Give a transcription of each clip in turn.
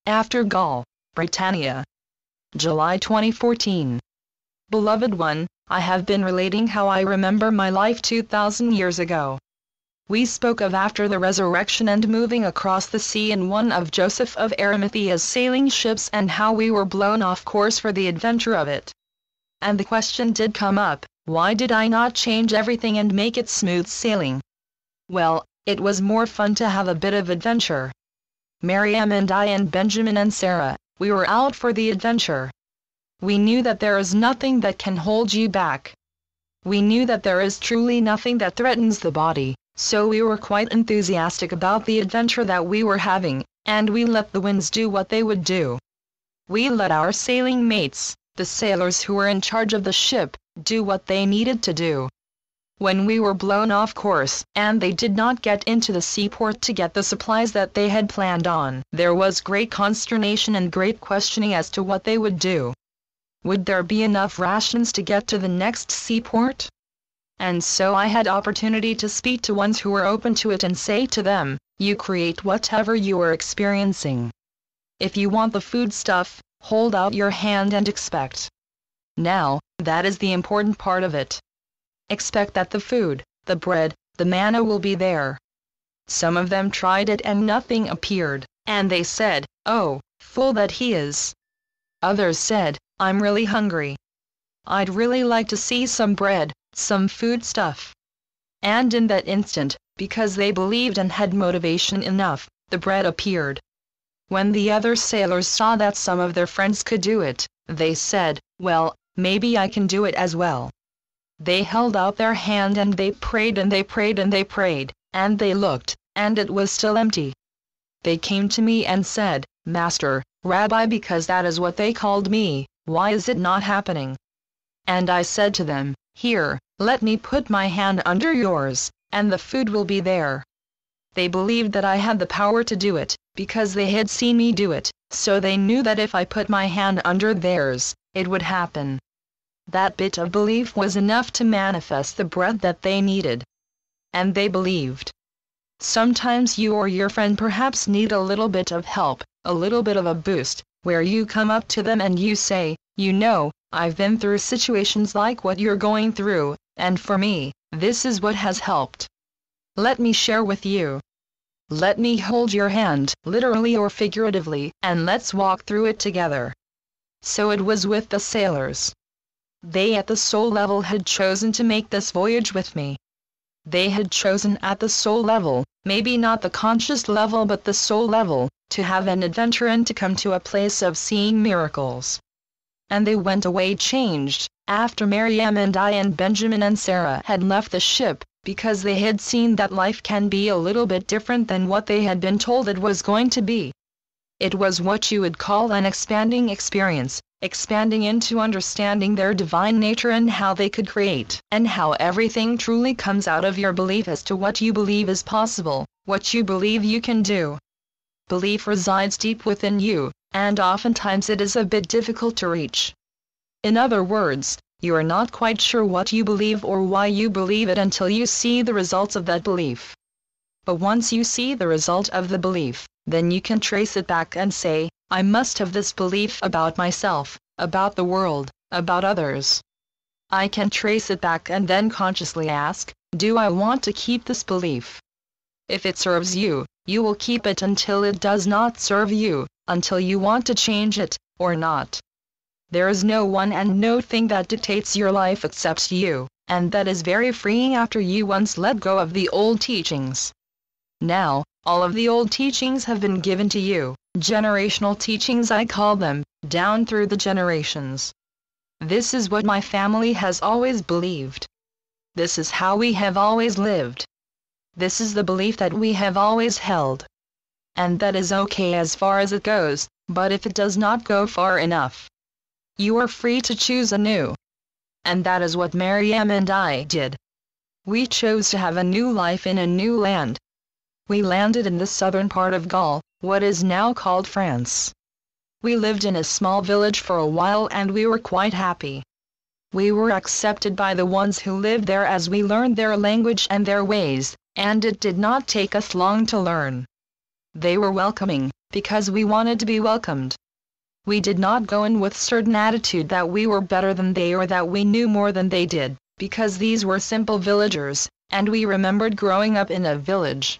after Gaul, Britannia. July 2014. Beloved one, I have been relating how I remember my life 2,000 years ago. We spoke of after the resurrection and moving across the sea in one of Joseph of Arimathea's sailing ships, and how we were blown off course for the adventure of it. And the question did come up, why did I not change everything and make it smooth sailing? Well, it was more fun to have a bit of adventure. Miriam and I and Benjamin and Sarah, we were out for the adventure. We knew that there is nothing that can hold you back. We knew that there is truly nothing that threatens the body, so we were quite enthusiastic about the adventure that we were having, and we let the winds do what they would do. We let our sailing mates, the sailors who were in charge of the ship, do what they needed to do. When we were blown off course, and they did not get into the seaport to get the supplies that they had planned on, there was great consternation and great questioning as to what they would do. Would there be enough rations to get to the next seaport? And so I had opportunity to speak to ones who were open to it and say to them, you create whatever you are experiencing. If you want the food stuff, hold out your hand and expect. Now, that is the important part of it. Expect that the food, the bread, the manna will be there. Some of them tried it and nothing appeared, and they said, oh, fool that he is. Others said, I'm really hungry. I'd really like to see some bread, some food stuff. And in that instant, because they believed and had motivation enough, the bread appeared. When the other sailors saw that some of their friends could do it, they said, well, maybe I can do it as well. They held out their hand and they prayed and they prayed and they prayed, and they looked, and it was still empty. They came to me and said, Master, Rabbi, because that is what they called me, why is it not happening? And I said to them, here, let me put my hand under yours, and the food will be there. They believed that I had the power to do it, because they had seen me do it, so they knew that if I put my hand under theirs, it would happen. That bit of belief was enough to manifest the bread that they needed. And they believed. Sometimes you or your friend perhaps need a little bit of help, a little bit of a boost, where you come up to them and you say, you know, I've been through situations like what you're going through, and for me, this is what has helped. Let me share with you. Let me hold your hand, literally or figuratively, and let's walk through it together. So it was with the sailors. They at the soul level had chosen to make this voyage with me. They had chosen at the soul level, maybe not the conscious level but the soul level, to have an adventure and to come to a place of seeing miracles. And they went away changed, after Miriam and I and Benjamin and Sarah had left the ship, because they had seen that life can be a little bit different than what they had been told it was going to be. It was what you would call an expanding experience, expanding into understanding their divine nature and how they could create, and how everything truly comes out of your belief as to what you believe is possible, what you believe you can do. Belief resides deep within you, and oftentimes it is a bit difficult to reach. In other words, you are not quite sure what you believe or why you believe it until you see the results of that belief. But once you see the result of the belief, then you can trace it back and say, I must have this belief about myself, about the world, about others. I can trace it back and then consciously ask, do I want to keep this belief? If it serves you, you will keep it until it does not serve you, until you want to change it, or not. There is no one and no thing that dictates your life except you, and that is very freeing after you once let go of the old teachings. Now, all of the old teachings have been given to you, generational teachings I call them, down through the generations. This is what my family has always believed. This is how we have always lived. This is the belief that we have always held. And that is okay as far as it goes, but if it does not go far enough, you are free to choose anew. And that is what Miriam and I did. We chose to have a new life in a new land. We landed in the southern part of Gaul, what is now called France. We lived in a small village for a while and we were quite happy. We were accepted by the ones who lived there as we learned their language and their ways, and it did not take us long to learn. They were welcoming, because we wanted to be welcomed. We did not go in with certain attitude that we were better than they or that we knew more than they did, because these were simple villagers, and we remembered growing up in a village.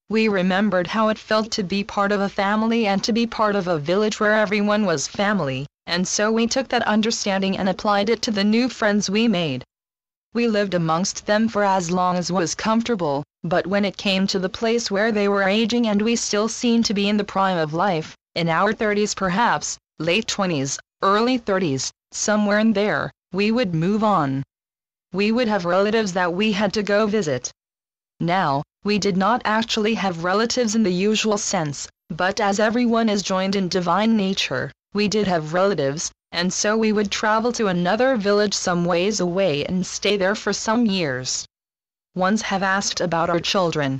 We remembered how it felt to be part of a family and to be part of a village where everyone was family, and so we took that understanding and applied it to the new friends we made. We lived amongst them for as long as was comfortable, but when it came to the place where they were aging and we still seemed to be in the prime of life, in our 30s perhaps, late 20s, early 30s, somewhere in there, we would move on. We would have relatives that we had to go visit. Now, we did not actually have relatives in the usual sense, but as everyone is joined in divine nature, we did have relatives, and so we would travel to another village some ways away and stay there for some years. Ones have asked about our children.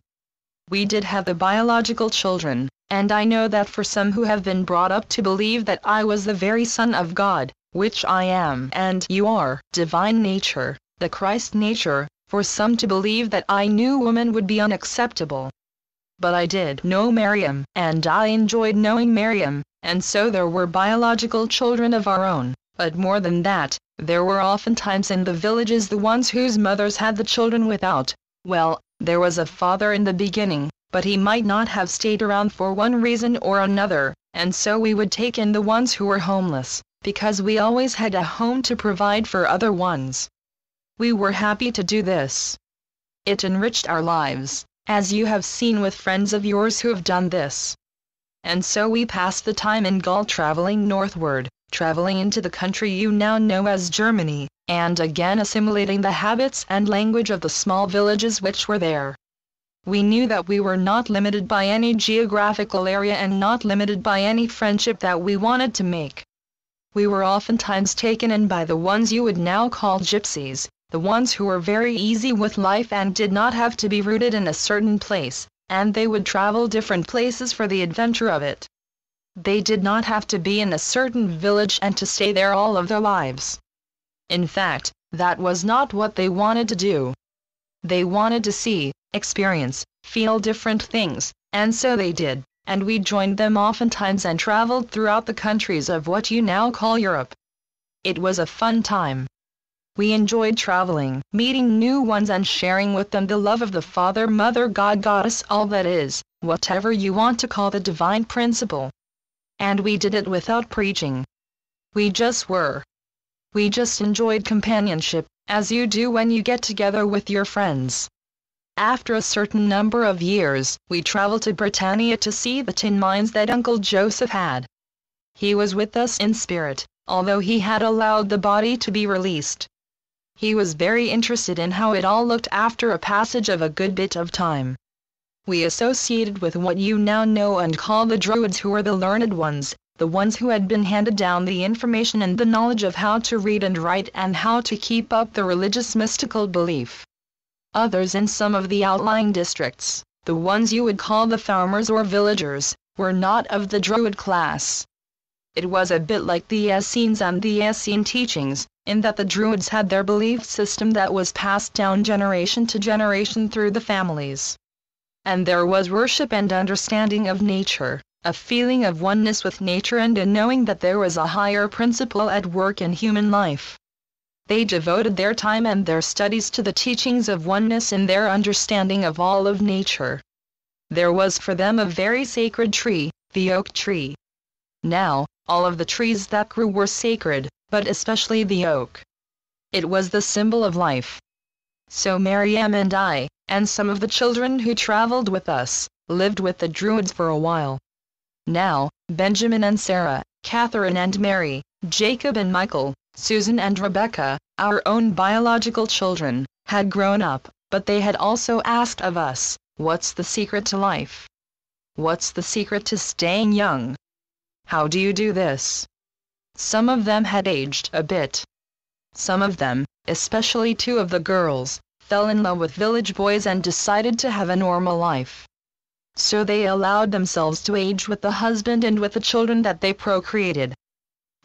We did have the biological children, and I know that for some who have been brought up to believe that I was the very Son of God, which I am and you are, divine nature, the Christ nature, for some to believe that I knew woman would be unacceptable. But I did know Miriam, and I enjoyed knowing Miriam, and so there were biological children of our own, but more than that, there were oftentimes in the villages the ones whose mothers had the children without. Well, there was a father in the beginning, but he might not have stayed around for one reason or another, and so we would take in the ones who were homeless, because we always had a home to provide for other ones. We were happy to do this. It enriched our lives, as you have seen with friends of yours who have done this. And so we passed the time in Gaul traveling northward, traveling into the country you now know as Germany, and again assimilating the habits and language of the small villages which were there. We knew that we were not limited by any geographical area and not limited by any friendship that we wanted to make. We were oftentimes taken in by the ones you would now call gypsies, the ones who were very easy with life and did not have to be rooted in a certain place, and they would travel different places for the adventure of it. They did not have to be in a certain village and to stay there all of their lives. In fact, that was not what they wanted to do. They wanted to see, experience, feel different things, and so they did, and we joined them oftentimes and traveled throughout the countries of what you now call Europe. It was a fun time. We enjoyed traveling, meeting new ones and sharing with them the love of the Father, Mother, God, Goddess, all that is, whatever you want to call the divine principle. And we did it without preaching. We just were. We just enjoyed companionship, as you do when you get together with your friends. After a certain number of years, we traveled to Britannia to see the tin mines that Uncle Joseph had. He was with us in spirit, although he had allowed the body to be released. He was very interested in how it all looked after a passage of a good bit of time. We associated with what you now know and call the Druids, who were the learned ones, the ones who had been handed down the information and the knowledge of how to read and write and how to keep up the religious mystical belief. Others in some of the outlying districts, the ones you would call the farmers or villagers, were not of the Druid class. It was a bit like the Essenes and the Essene teachings, in that the Druids had their belief system that was passed down generation to generation through the families. And there was worship and understanding of nature, a feeling of oneness with nature and a knowing that there was a higher principle at work in human life. They devoted their time and their studies to the teachings of oneness in their understanding of all of nature. There was for them a very sacred tree, the oak tree. Now, all of the trees that grew were sacred, but especially the oak. It was the symbol of life. So Miriam and I, and some of the children who traveled with us, lived with the Druids for a while. Now, Benjamin and Sarah, Catherine and Mary, Jacob and Michael, Susan and Rebecca, our own biological children, had grown up, but they had also asked of us, what's the secret to life? What's the secret to staying young? How do you do this? Some of them had aged a bit. Some of them, especially two of the girls, fell in love with village boys and decided to have a normal life. So they allowed themselves to age with the husband and with the children that they procreated.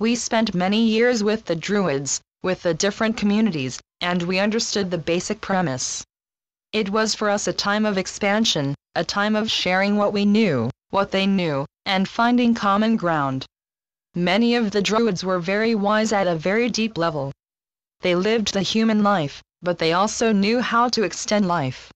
We spent many years with the Druids, with the different communities, and we understood the basic premise. It was for us a time of expansion, a time of sharing what we knew, what they knew, and finding common ground. Many of the Druids were very wise at a very deep level. They lived the human life, but they also knew how to extend life.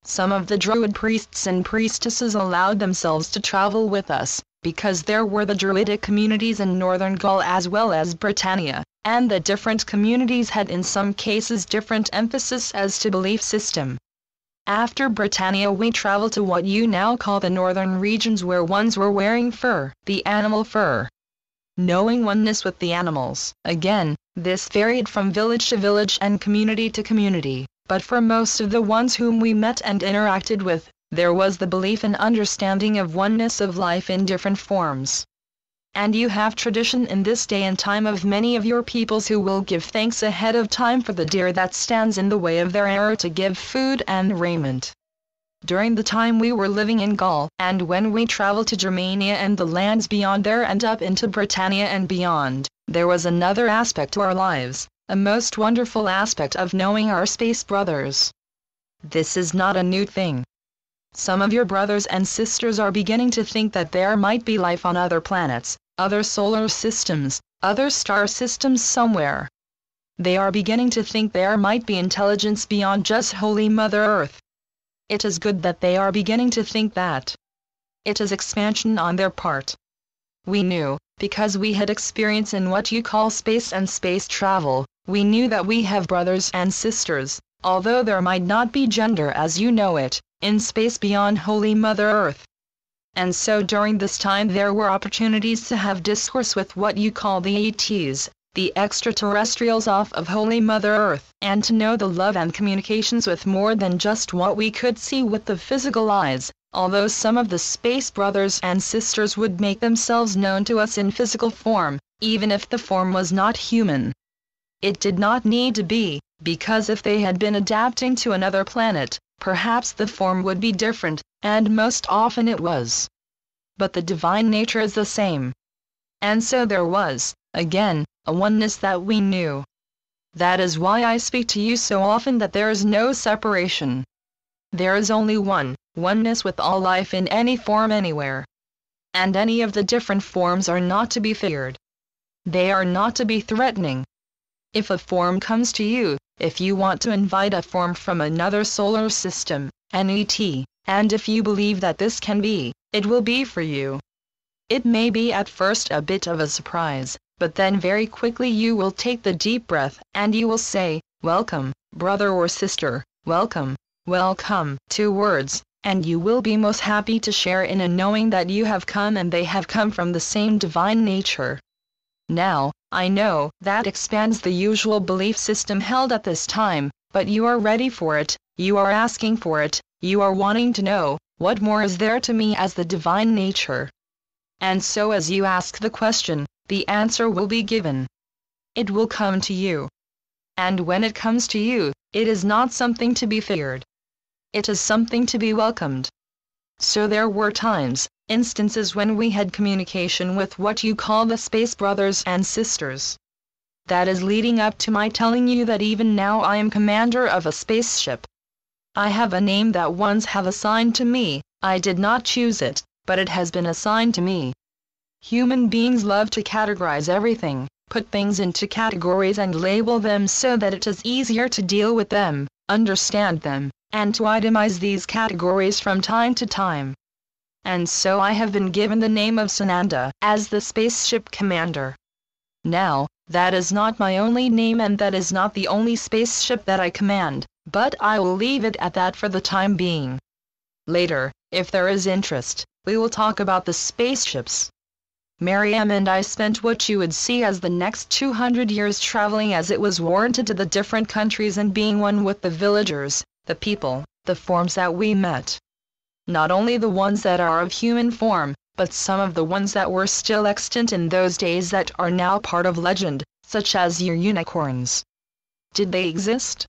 Some of the Druid priests and priestesses allowed themselves to travel with us, because there were the Druidic communities in northern Gaul as well as Britannia, and the different communities had in some cases different emphasis as to belief system. After Britannia we traveled to what you now call the northern regions where ones were wearing fur, the animal fur. Knowing oneness with the animals. Again, this varied from village to village and community to community, but for most of the ones whom we met and interacted with, there was the belief and understanding of oneness of life in different forms. And you have tradition in this day and time of many of your peoples who will give thanks ahead of time for the deer that stands in the way of their error to give food and raiment. During the time we were living in Gaul, and when we traveled to Germania and the lands beyond there and up into Britannia and beyond, there was another aspect to our lives, a most wonderful aspect of knowing our space brothers. This is not a new thing. Some of your brothers and sisters are beginning to think that there might be life on other planets, other solar systems, other star systems somewhere. They are beginning to think there might be intelligence beyond just Holy Mother Earth. It is good that they are beginning to think that. It is expansion on their part. We knew, because we had experience in what you call space and space travel, we knew that we have brothers and sisters, although there might not be gender as you know it, in space beyond Holy Mother Earth. And so during this time there were opportunities to have discourse with what you call the ETs, the extraterrestrials off of Holy Mother Earth, and to know the love and communications with more than just what we could see with the physical eyes, although some of the space brothers and sisters would make themselves known to us in physical form, even if the form was not human. It did not need to be, because if they had been adapting to another planet, perhaps the form would be different, and most often it was. But the divine nature is the same. And so there was, again, a oneness that we knew. That is why I speak to you so often that there is no separation. There is only oneness with all life in any form anywhere. And any of the different forms are not to be feared. They are not to be threatening. If a form comes to you, if you want to invite a form from another solar system, an ET, and if you believe that this can be, it will be for you. It may be at first a bit of a surprise, but then very quickly you will take the deep breath, and you will say, "Welcome, brother or sister, welcome, welcome," 2 words, and you will be most happy to share in a knowing that you have come and they have come from the same divine nature. Now, I know that expands the usual belief system held at this time, but you are ready for it, you are asking for it, you are wanting to know, what more is there to me as the divine nature? And so as you ask the question, the answer will be given. It will come to you. And when it comes to you, it is not something to be feared. It is something to be welcomed. So there were times, instances when we had communication with what you call the space brothers and sisters. That is leading up to my telling you that even now I am commander of a spaceship. I have a name that ones have assigned to me, I did not choose it, but it has been assigned to me. Human beings love to categorize everything, put things into categories and label them so that it is easier to deal with them, understand them, and to itemize these categories from time to time. And so I have been given the name of Sananda as the spaceship commander. Now, that is not my only name and that is not the only spaceship that I command, but I will leave it at that for the time being. Later, if there is interest, we will talk about the spaceships. Miriam and I spent what you would see as the next 200 years traveling as it was warranted to the different countries and being one with the villagers, the people, the forms that we met. Not only the ones that are of human form, but some of the ones that were still extant in those days that are now part of legend, such as your unicorns. Did they exist?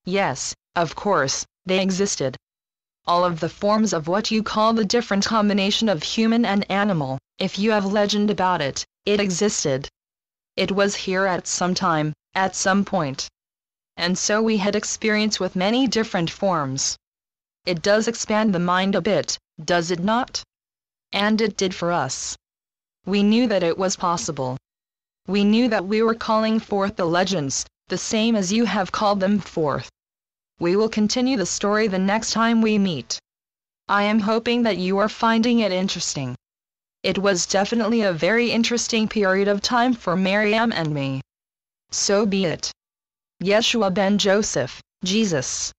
Yes, of course, they existed. All of the forms of what you call the different combination of human and animal, if you have legend about it, it existed. It was here at some time, at some point. And so we had experience with many different forms. It does expand the mind a bit, does it not? And it did for us. We knew that it was possible. We knew that we were calling forth the legends, the same as you have called them forth. We will continue the story the next time we meet. I am hoping that you are finding it interesting. It was definitely a very interesting period of time for Miriam and me. So be it. Yeshua ben Joseph, Jesus.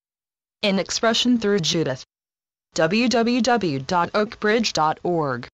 In expression through Judith. www.oakbridge.org